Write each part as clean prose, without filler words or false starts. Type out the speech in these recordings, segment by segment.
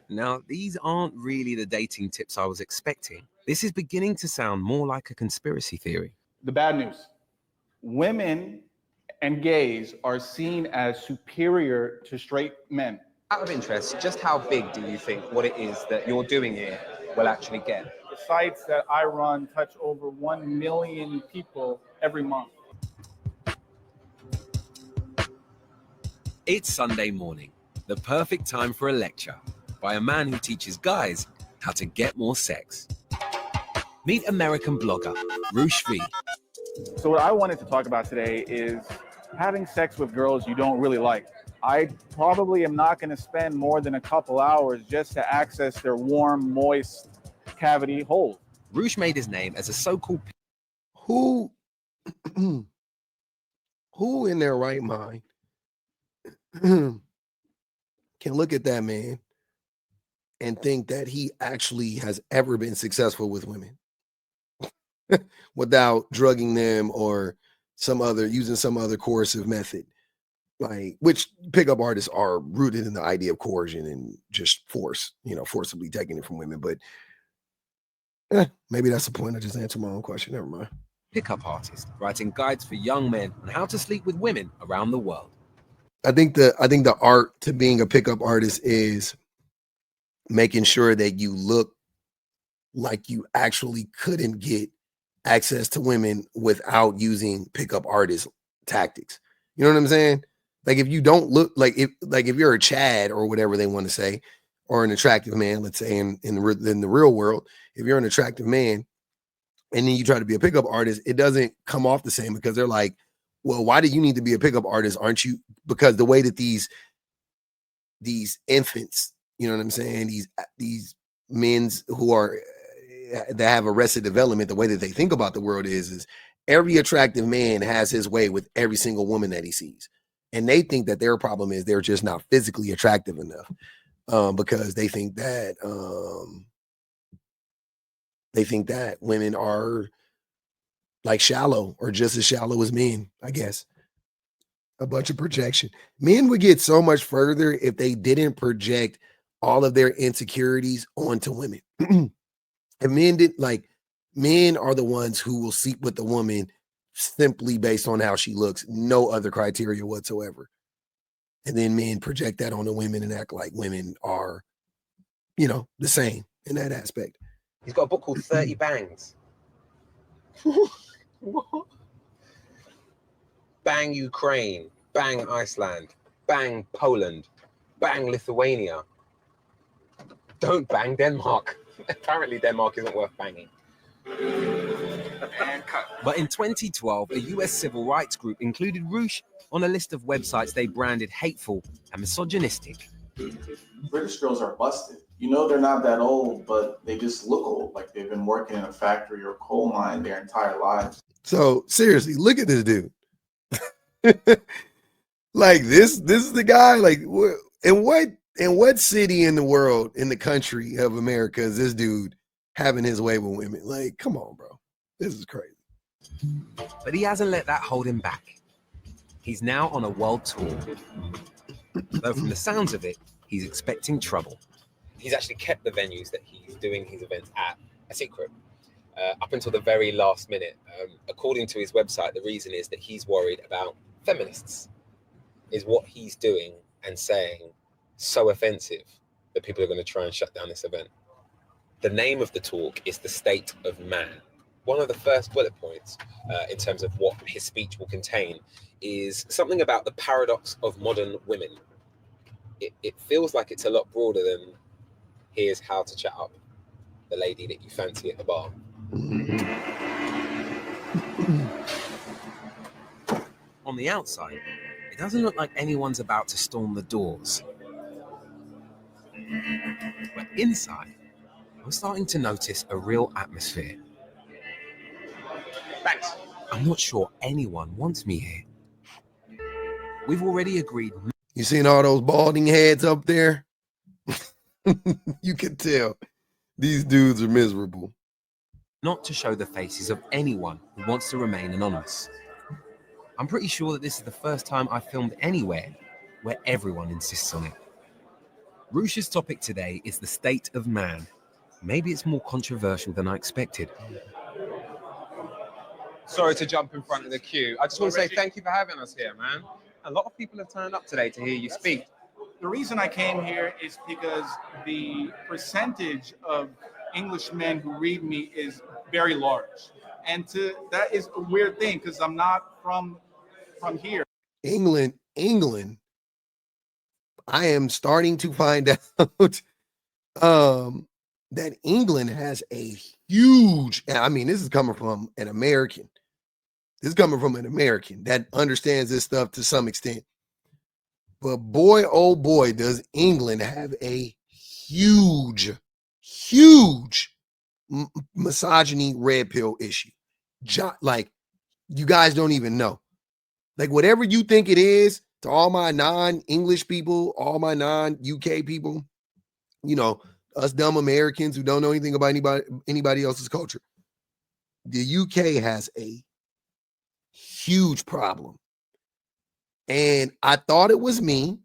Now, these aren't really the dating tips I was expecting. This is beginning to sound more like a conspiracy theory. The bad news: women and gays are seen as superior to straight men. Out of interest, just how big do you think what it is that you're doing here will actually get? The sites that I run touch over 1 million people every month. It's Sunday morning, the perfect time for a lecture by a man who teaches guys how to get more sex. Meet American blogger Roosh V. So what I wanted to talk about today is having sex with girls you don't really like. I probably am not going to spend more than a couple hours just to access their warm, moist cavity hole. Roosh made his name as a so-called Who in their right mind can look at that man and think that he actually has ever been successful with women without drugging them or using some other coercive method, like, which pickup artists are rooted in the idea of coercion and just forcibly taking it from women. But maybe that's the point. I just answered my own question. Never mind. pickup artist writing guides for young men on how to sleep with women around the world. I think the art to being a pickup artist is making sure that you look like you actually couldn't get access to women without using pickup artist tactics. You know what I'm saying? Like, if you don't look like if you're a Chad or whatever they want to say, or an attractive man, let's say in the real world, if you're an attractive man and then you try to be a pickup artist, it doesn't come off the same, because they're like, well, why do you need to be a pickup artist? Aren't you? Because the way that these infants, you know what I'm saying, these men's who are that have arrested development, the way that they think about the world is every attractive man has his way with every single woman that he sees, and they think that their problem is they're just not physically attractive enough, because they think that women are like shallow, or just as shallow as men, I guess. A bunch of projection. Men would get so much further if they didn't project all of their insecurities onto women. If men did, like, men are the ones who will sleep with the woman simply based on how she looks, no other criteria whatsoever. And then men project that on the women and act like women are, the same in that aspect. He's got a book called 30 Bangs. What? Bang Ukraine, bang Iceland, bang Poland, bang Lithuania. Don't bang Denmark. Apparently Denmark isn't worth banging. But in 2012, a US civil rights group included Roosh on a list of websites they branded hateful and misogynistic. British girls are busted. They're not that old, but they just look old, like they've been working in a factory or coal mine their entire lives. So seriously, look at this dude. Like, this is the guy. Like, in what city in the world, in the country of America, is this dude having his way with women? Like, come on, bro. This is crazy. But he hasn't let that hold him back. He's now on a world tour. Though from the sounds of it, he's expecting trouble. He's actually kept the venues that he's doing his events at a secret up until the very last minute. According to his website, the reason is that he's worried about feminists. Is what he's doing and saying so offensive that people are going to try and shut down this event? The name of the talk is The State of Man. One of the first bullet points in terms of what his speech will contain is something about the paradox of modern women. It feels like it's a lot broader than here's how to chat up the lady that you fancy at the bar. On the outside, it doesn't look like anyone's about to storm the doors. But inside, I'm starting to notice a real atmosphere. Thanks. I'm not sure anyone wants me here. We've already agreed. You seen all those balding heads up there? You can tell these dudes are miserable. Not to show the faces of anyone who wants to remain anonymous. I'm pretty sure that this is the first time I've filmed anywhere where everyone insists on it. Roosh's topic today is the state of man. Maybe it's more controversial than I expected. Sorry to jump in front of the queue. I just want to say thank you for having us here, man. A lot of people have turned up today to hear you speak. The reason I came here is because the percentage of English men who read me is very large. And that is a weird thing because I'm not from here. England, I am starting to find out that England has a huge, I mean, this is coming from an American. This is coming from an American that understands this stuff to some extent. But boy, oh boy, does England have a huge misogyny red pill issue. Like, you guys don't even know. Like, whatever you think it is, to all my non-English people, all my non-UK people, you know, us dumb Americans who don't know anything about anybody else's culture, the UK has a huge problem. And I thought it was me.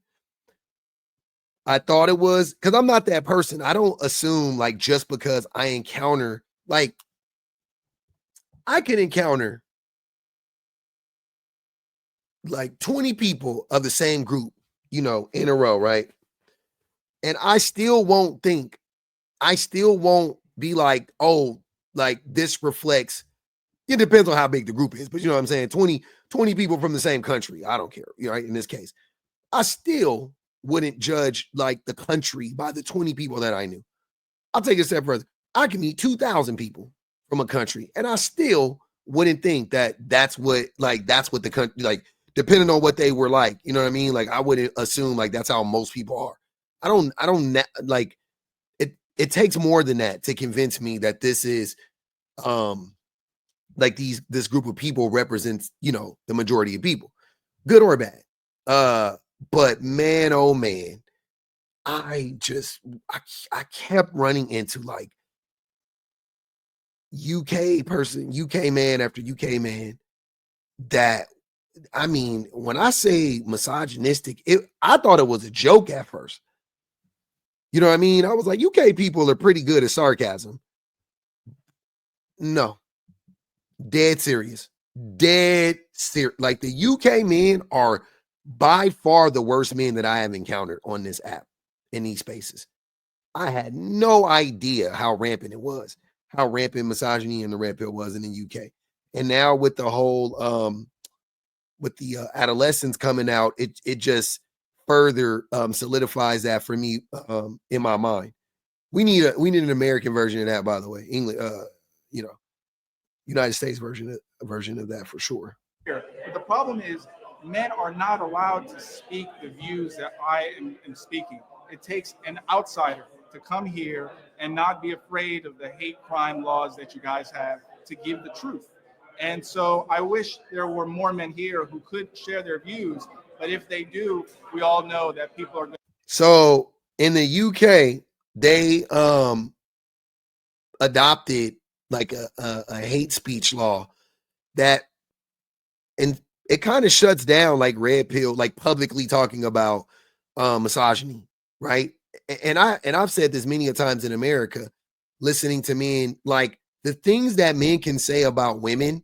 I thought it was, because I'm not that person. I don't assume, like, just because I encounter, like, I can encounter like 20 people of the same group, you know, in a row, right? And I still won't be like, oh, like, this reflects, it depends on how big the group is, but you know what I'm saying? 20 people from the same country. I don't care, right? In this case, I still wouldn't judge like the country by the 20 people that I knew. I'll take it a step further. I can meet 2,000 people from a country, and I still wouldn't think that that's what the country, like, depending on what they were like, you know what I mean? Like, I wouldn't assume like that's how most people are. I don't like it. It takes more than that to convince me that this is, like, this group of people represents, you know, the majority of people, good or bad. But man, oh man, I kept running into like UK man after UK man that, I mean, when I say misogynistic, I thought it was a joke at first. You know what I mean? I was like, UK people are pretty good at sarcasm. No, dead serious. Like, the UK men are by far the worst men that I have encountered on this app in these spaces. I had no idea how rampant it was, how rampant misogyny and the red pill was in the UK. And now with the whole, with the adolescents coming out, it just further solidifies that for me in my mind. We need an American version of that, by the way. English, you know, United States version of that for sure. But the problem is, men are not allowed to speak the views that I am speaking. It takes an outsider to come here and not be afraid of the hate crime laws that you guys have to give the truth. And so I wish there were more men here who could share their views. But if they do, we all know that people are going. So in the UK, they adopted like a hate speech law that, and it kind of shuts down like red pill, like publicly talking about misogyny, right? And I've said this many a times in America, listening to men, like, the things that men can say about women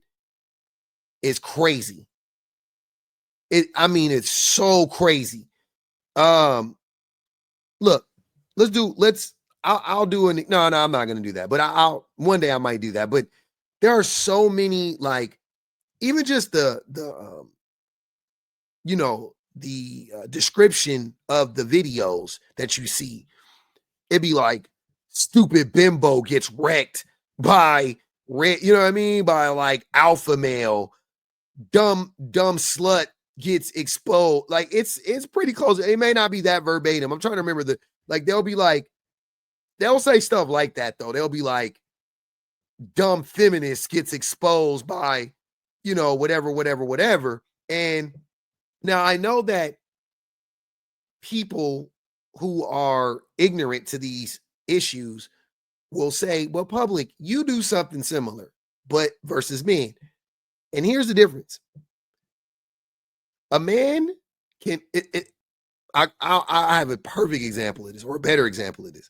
is crazy. It's so crazy. Look, I'll do an, no, I'm not going to do that, but one day I might do that. But there are so many, like, even just the description of the videos that you see, it'd be like, stupid bimbo gets wrecked by you know what I mean? By like alpha male, dumb slut gets exposed. Like, it's pretty close. It may not be that verbatim. I'm trying to remember they'll say stuff like that though. They'll be like, dumb feminist gets exposed by, you know, whatever. And now I know that people who are ignorant to these issues will say, well, public, you do something similar, but versus men. And here's the difference. A man can, I have a perfect example of this, or a better example of this.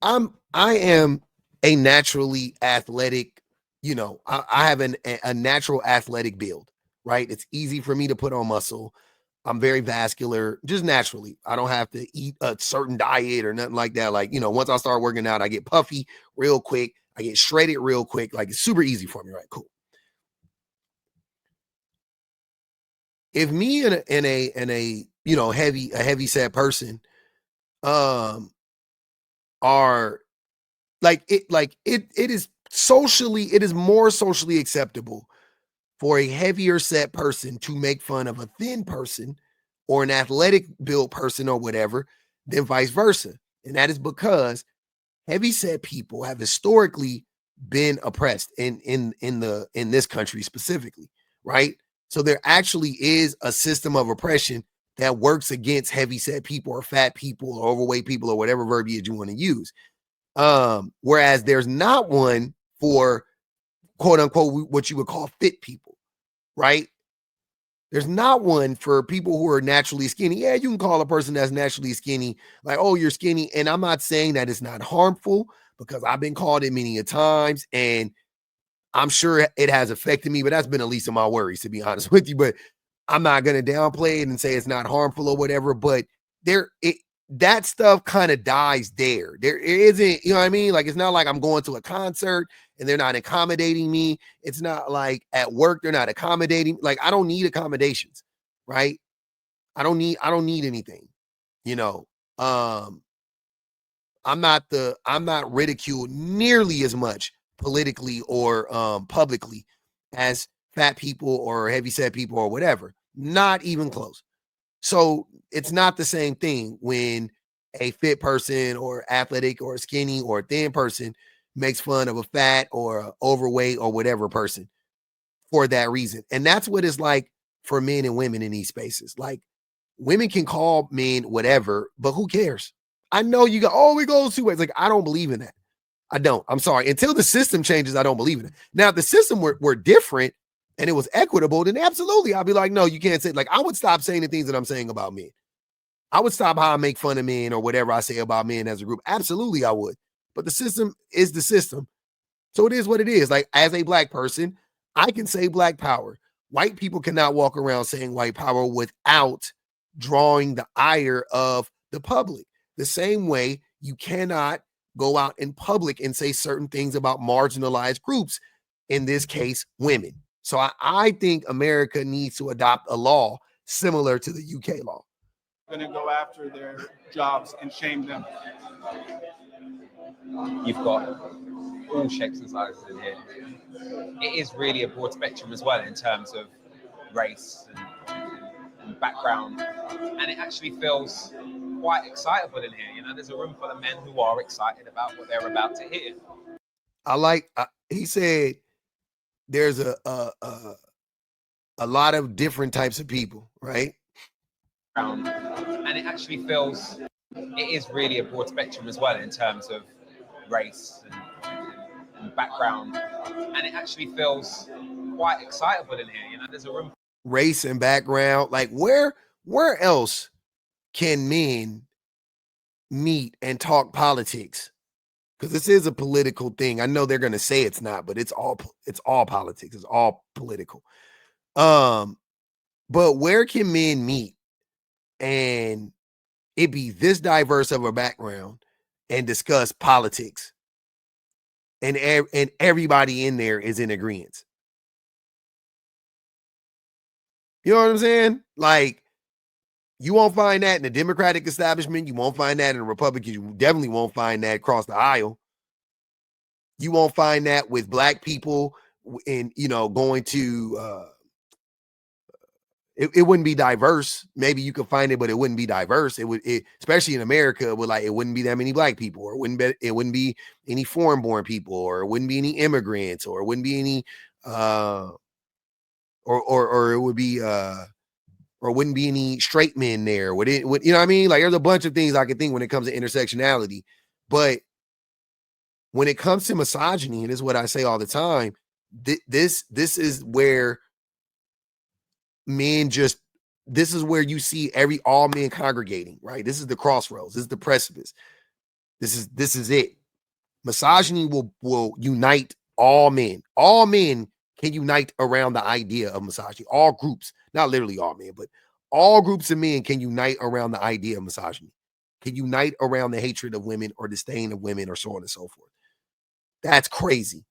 I am a naturally athletic, I have a natural athletic build, right? It's easy for me to put on muscle. I'm very vascular, just naturally. I don't have to eat a certain diet or nothing like that. Like, once I start working out, I get puffy real quick. I get shredded real quick. Like, it's super easy for me, right? Cool. If me and a heavy set person are it is more socially acceptable for a heavier set person to make fun of a thin person or an athletic built person or whatever than vice versa. And that is because heavy set people have historically been oppressed in this country specifically, right? So there actually is a system of oppression that works against heavy set people or fat people or overweight people or whatever verbiage you want to use. Whereas there's not one for quote unquote what you would call fit people, right? There's not one for people who are naturally skinny. Yeah, you can call a person that's naturally skinny like, oh, you're skinny. And I'm not saying that it's not harmful, because I've been called it many a times and I'm sure it has affected me, but that's been the least of my worries, to be honest with you. But I'm not going to downplay it and say it's not harmful or whatever, but that stuff kind of dies there. There isn't, you know what I mean? Like, it's not like I'm going to a concert and they're not accommodating me. It's not like at work they're not accommodating. Like, I don't need accommodations, right? I don't need anything, I'm not ridiculed nearly as much politically or publicly as fat people or heavy set people or whatever. Not even close. So it's not the same thing when a fit person or athletic or skinny or thin person makes fun of a fat or overweight or whatever person for that reason. And that's what it's like for men and women in these spaces. Like, women can call men whatever, but who cares? I know you go, oh, it goes two ways. Like, I don't believe in that. I don't. I'm sorry. Until the system changes, I don't believe in it. Now, if the system were different and it was equitable, then absolutely, I'll be like, no, you can't say, like, I would stop saying the things that I'm saying about men. I would stop how I make fun of men or whatever I say about men as a group. Absolutely, I would. But the system is the system. So it is what it is. Like, as a black person, I can say black power. White people cannot walk around saying white power without drawing the ire of the public. The same way you cannot go out in public and say certain things about marginalized groups, in this case, women. So I think America needs to adopt a law similar to the UK law. Going to go after their jobs and shame them. You've got all shapes and sizes in here. It is really a broad spectrum as well in terms of race and background, and it actually feels quite excitable in here. There's a room full of men who are excited about what they're about to hear. He said there's a lot of different types of people, right? And it actually feels, it is really a broad spectrum as well in terms of race and background, and it actually feels quite excitable in here. There's a room. Race and background, like where else can men meet and talk politics? Because this is a political thing. I know they're going to say it's not, but it's all politics. It's all political. But where can men meet and it be this diverse of a background and discuss politics, and everybody in there is in agreement? You know what I'm saying? Like, you won't find that in the Democratic establishment. You won't find that in the Republican. You definitely won't find that across the aisle. You won't find that with black people in, going to, it wouldn't be diverse. Maybe you could find it, but it wouldn't be diverse. Especially in America, it wouldn't be that many black people, or it wouldn't be any foreign born people, or it wouldn't be any immigrants, or it wouldn't be any, or it would be, or wouldn't be any straight men there. Would you know what I mean? Like, there's a bunch of things I could think when it comes to intersectionality. But when it comes to misogyny, and this is what I say all the time, this is where men just this is where you see all men congregating, right? This is the crossroads. This is the precipice. This is it. Misogyny will unite all men. All men can unite around the idea of misogyny. All groups, not literally all men, but all groups of men can unite around the idea of misogyny, can unite around the hatred of women or disdain of women or so on and so forth. That's crazy.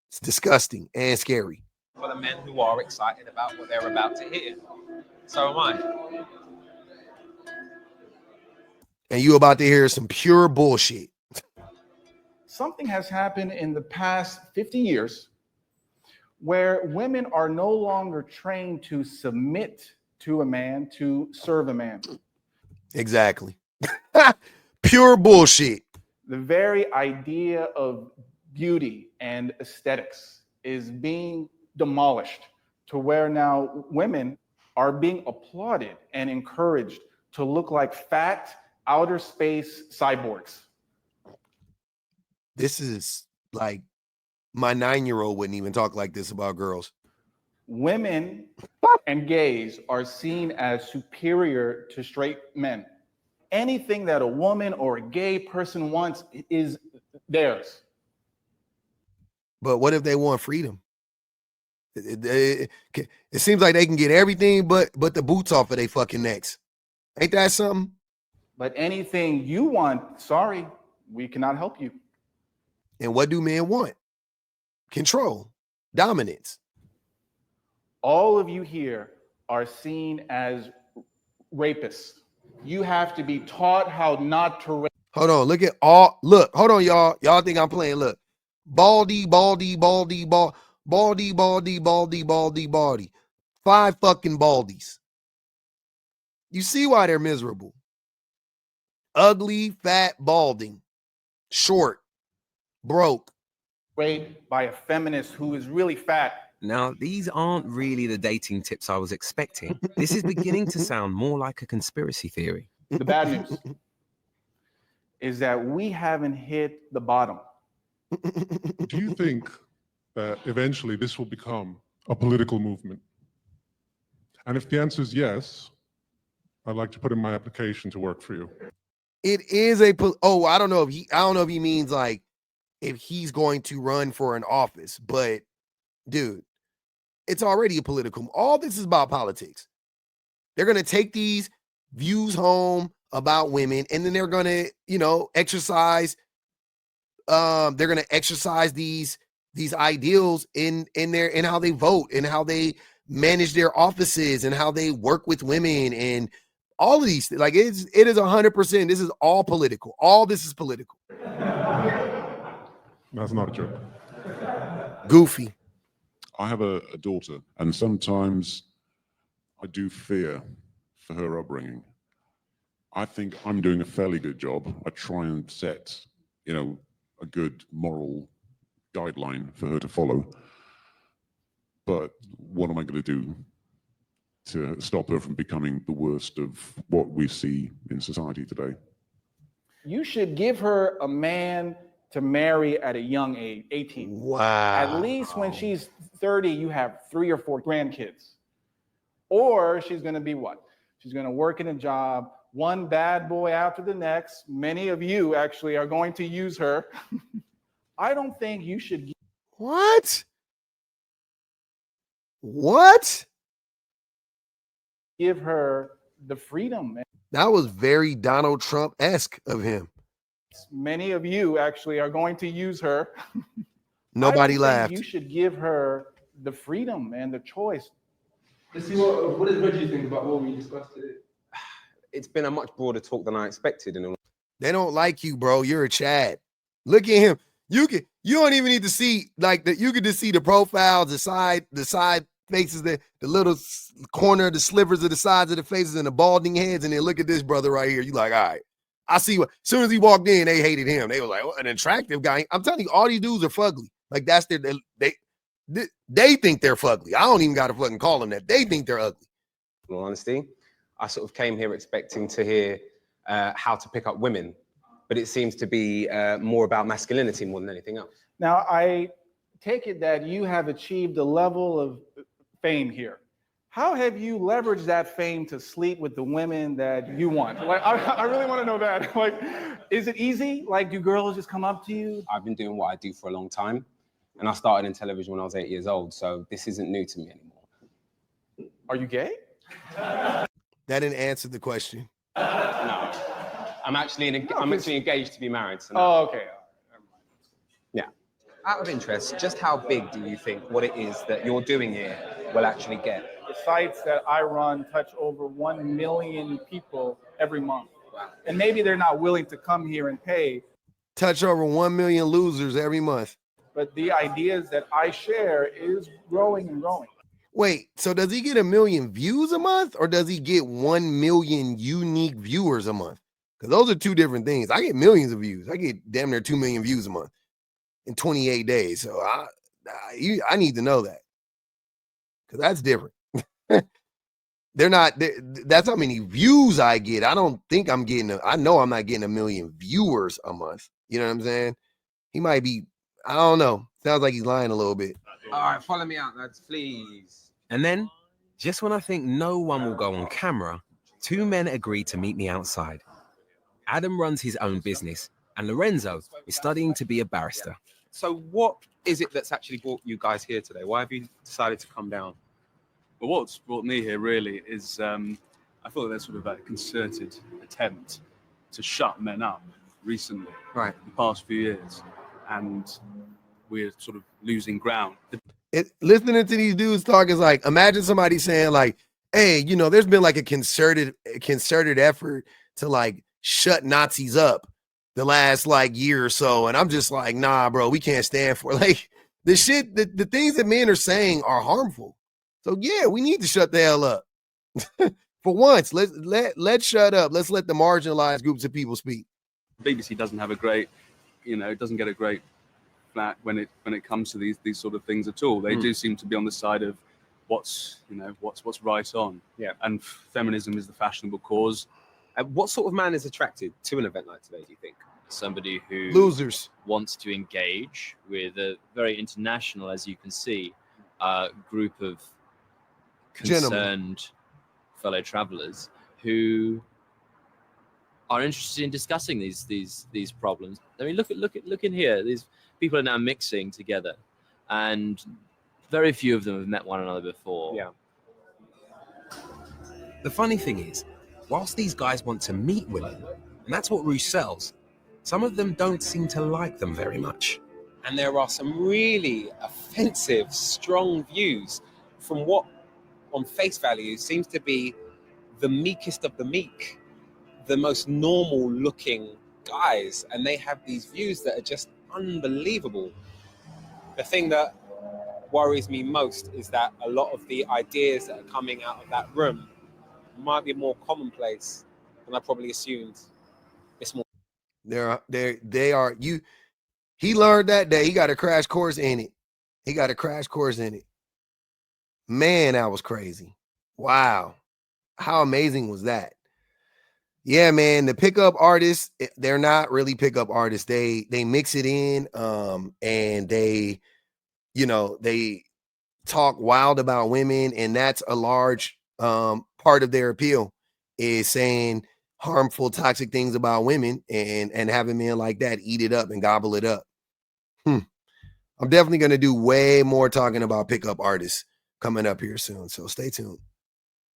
It's disgusting and scary. For the men who are excited about what they're about to hear. So am I. And you about to hear some pure bullshit. Something has happened in the past 50 years where women are no longer trained to submit to a man, to serve a man. Exactly. Pure bullshit. The very idea of beauty and aesthetics is being demolished to where now women are being applauded and encouraged to look like fat outer space cyborgs. This is like my 9-year-old wouldn't even talk like this about girls. Women and gays are seen as superior to straight men. Anything that a woman or a gay person wants is theirs. But what if they want freedom? It seems like they can get everything but the boots off of their fucking necks. Ain't that something? But anything you want, sorry, we cannot help you. And what do men want? Control, dominance. All of you here are seen as rapists. You have to be taught how not to rape. Hold on, hold on, y'all. Y'all think I'm playing? Look. Baldy. 5 fucking baldies. You see why they're miserable. Ugly, fat, balding, short, broke. Raped by a feminist who is really fat. Now, these aren't really the dating tips I was expecting. This is beginning to sound more like a conspiracy theory. The bad news is that we haven't hit the bottom. Do you think that eventually this will become a political movement? And if the answer is yes, I'd like to put in my application to work for you. It is I don't know if he means like if he's going to run for an office, but dude, it's already a political. All this is about politics. They're going to take these views home about women, and then they're going to, exercise. They're going to exercise these ideals in how they vote and how they manage their offices and how they work with women and all of these. Like it is 100%. This is all political. All this is political. That's not a joke. Goofy. I have a daughter, and sometimes I do fear for her upbringing. I think I'm doing a fairly good job. I try and set, a good moral guideline for her to follow. But what am I going to do to stop her from becoming the worst of what we see in society today? You should give her a man to marry at a young age, 18. Wow. At least when she's 30, you have 3 or 4 grandkids. Or she's going to be what? She's going to work in a job, one bad boy after the next. Many of you actually are going to use her. I don't think you should. What? Give her the freedom, man. That was very Donald Trump-esque of him. Many of you actually are going to use her. Nobody laughed. You should give her the freedom and the choice. Let's see what does Reggie think about what we discussed today? It's been a much broader talk than I expected. They don't like you, bro. You're a Chad. Look at him. You don't even need to see you can just see the profiles, the side faces, the little corner, the slivers of the sides of the faces and the balding heads. And then look at this brother right here. You like, all right. I see what, as soon as he walked in, they hated him. They were like, an attractive guy. I'm telling you, all these dudes are fugly. Like that's they think they're fugly. I don't even got to fucking call them that. They think they're ugly. In all honesty, I sort of came here expecting to hear how to pick up women, but it seems to be more about masculinity more than anything else. Now, I take it that you have achieved a level of fame here. How have you leveraged that fame to sleep with the women that you want? Like, I really want to know that. Like, is it easy? Like, do girls just come up to you? I've been doing what I do for a long time, and I started in television when I was 8 years old, so this isn't new to me anymore. Are you gay? That didn't answer the question. No, I'm actually engaged to be married. So no. Oh, okay. Yeah. Out of interest, just how big do you think what it is that you're doing here will actually get? The sites that I run touch over 1 million people every month. Wow. And maybe they're not willing to come here and pay. Touch over 1 million losers every month. But the ideas that I share is growing and growing. Wait, so does he get 1 million views a month, or does he get 1 million unique viewers a month? Because those are two different things. I get millions of views. I get damn near 2 million views a month in 28 days. So I need to know that, because that's different. That's how many views I get. I don't think I'm getting, I know I'm not getting 1 million viewers a month. You know what I'm saying? He might be, I don't know. Sounds like he's lying a little bit. All right, follow me out, lads, please. And then, just when I think no one will go on camera, two men agree to meet me outside. Adam runs his own business, and Lorenzo is studying to be a barrister. So what is it that's actually brought you guys here today? Why have you decided to come down? But what's brought me here really is I thought there's sort of a concerted attempt to shut men up recently, Right. the past few years, and we're sort of losing ground. Listening to these dudes talk is like, imagine somebody saying like, hey, you know, there's been like a concerted effort to like shut Nazis up the last like year or so. And I'm just like, nah, bro, we can't stand for like the shit, the things that men are saying are harmful. So yeah, we need to shut the hell up. For once, let's shut up. Let's let the marginalized groups of people speak. BBC doesn't have a great, it doesn't get a great flat when it comes to these sort of things at all. They do seem to be on the side of what's right on. Yeah. And feminism is the fashionable cause. What sort of man is attracted to an event like today, do you think? Somebody who Losers wants to engage with a very international, as you can see, group of concerned fellow travelers who are interested in discussing these problems. I mean, look in here. These people are now mixing together, and very few of them have met one another before. Yeah. The funny thing is, whilst these guys want to meet women, and that's what Roosh sells, some of them don't seem to like them very much. And there are some really offensive, strong views from what, on face value, seems to be the meekest of the meek, the most normal looking guys. And they have these views that are just unbelievable. The thing that worries me most is that a lot of the ideas that are coming out of that room might be more commonplace than I probably assumed this morning. They are. He learned that day. He got a crash course in it. Man, that was crazy. Wow. How amazing was that? Yeah, man, the pickup artists, they're not really pickup artists. They mix it in, and they talk wild about women, and that's a large part of their appeal, is saying harmful, toxic things about women and having men like that eat it up and gobble it up. I'm definitely going to do way more talking about pickup artists coming up here soon, so stay tuned.